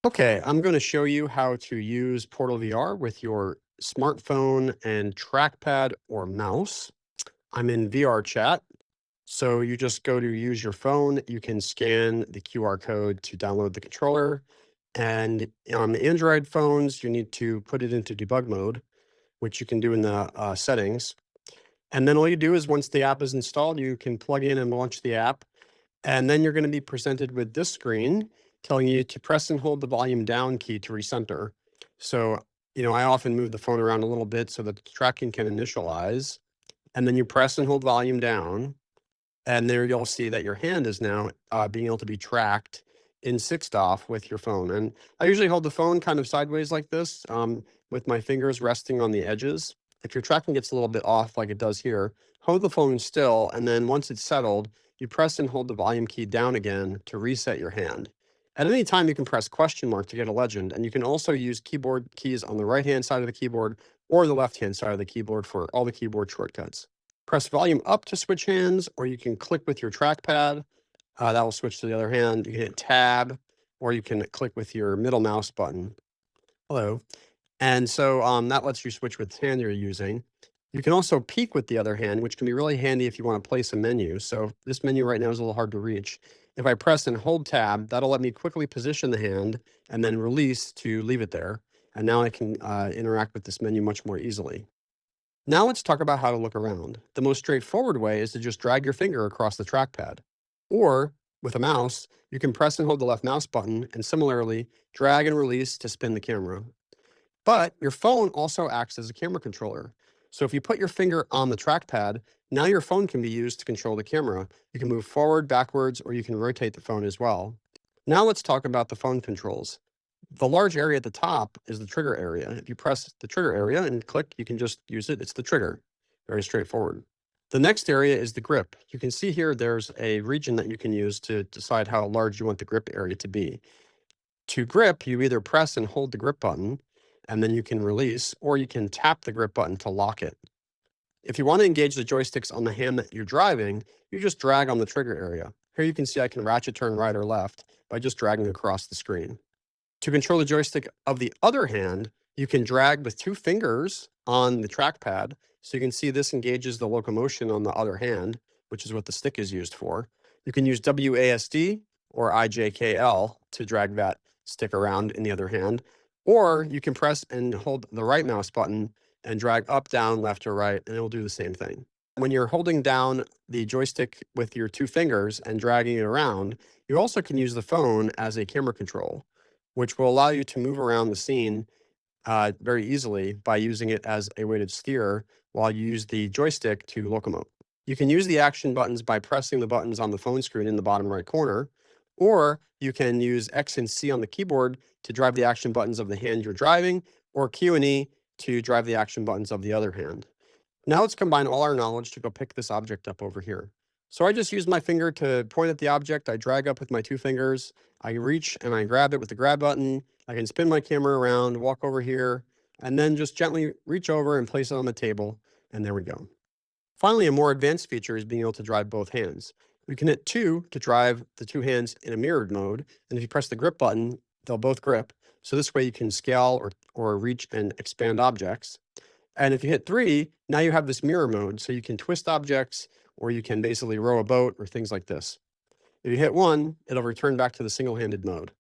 Okay, I'm going to show you how to use PortalVR with your smartphone and trackpad or mouse. I'm in VR chat. So you just go to use your phone. You can scan the QR code to download the controller. And on the Android phones, you need to put it into debug mode, which you can do in the settings. And then all you do is once the app is installed, you can plug in and launch the app. And then you're going to be presented with this screen telling you to press and hold the volume down key to recenter. So, I often move the phone around a little bit so that the tracking can initialize. And then you press and hold volume down. And there you'll see that your hand is now being able to be tracked in 6DoF with your phone. And I usually hold the phone kind of sideways like this with my fingers resting on the edges. If your tracking gets a little bit off like it does here, hold the phone still. And then once it's settled, you press and hold the volume key down again to reset your hand. At any time, you can press question mark to get a legend. And you can also use keyboard keys on the right-hand side of the keyboard or the left-hand side of the keyboard for all the keyboard shortcuts. Press volume up to switch hands, or you can click with your trackpad. That will switch to the other hand. You can hit tab, or you can click with your middle mouse button. Hello. And so that lets you switch which hand you're using. You can also peek with the other hand, which can be really handy if you want to place a menu. So this menu right now is a little hard to reach. If I press and hold tab, that'll let me quickly position the hand and then release to leave it there. And now I can interact with this menu much more easily. Now let's talk about how to look around. The most straightforward way is to just drag your finger across the trackpad. Or with a mouse, you can press and hold the left mouse button and similarly drag and release to spin the camera. But your phone also acts as a camera controller. So if you put your finger on the trackpad, now your phone can be used to control the camera. You can move forward, backwards, or you can rotate the phone as well. Now let's talk about the phone controls. The large area at the top is the trigger area. If you press the trigger area and click, you can just use it. It's the trigger. Very straightforward. The next area is the grip. You can see here there's a region that you can use to decide how large you want the grip area to be. To grip, you either press and hold the grip button, and then you can release, or you can tap the grip button to lock it. If you want to engage the joysticks on the hand that you're driving, you just drag on the trigger area. Here you can see I can ratchet turn right or left by just dragging across the screen. To control the joystick of the other hand, you can drag with 2 fingers on the trackpad. So you can see this engages the locomotion on the other hand, which is what the stick is used for. You can use WASD or IJKL to drag that stick around in the other hand. Or you can press and hold the right mouse button and drag up, down, left, or right, and it will do the same thing. When you're holding down the joystick with your 2 fingers and dragging it around, you also can use the phone as a camera control, which will allow you to move around the scene very easily by using it as a way to steer while you use the joystick to locomote. You can use the action buttons by pressing the buttons on the phone screen in the bottom right corner, or you can use X and C on the keyboard to drive the action buttons of the hand you're driving, or Q and E to drive the action buttons of the other hand. Now let's combine all our knowledge to go pick this object up over here. So I just use my finger to point at the object. I drag up with my 2 fingers. I reach and I grab it with the grab button. I can spin my camera around, walk over here, and then just gently reach over and place it on the table. And there we go. Finally, a more advanced feature is being able to drive both hands. We can hit 2 to drive the 2 hands in a mirrored mode. And if you press the grip button, they'll both grip. So this way you can scale or reach and expand objects. And if you hit 3, now you have this mirror mode. So you can twist objects, or you can basically row a boat or things like this. If you hit 1, it'll return back to the single-handed mode.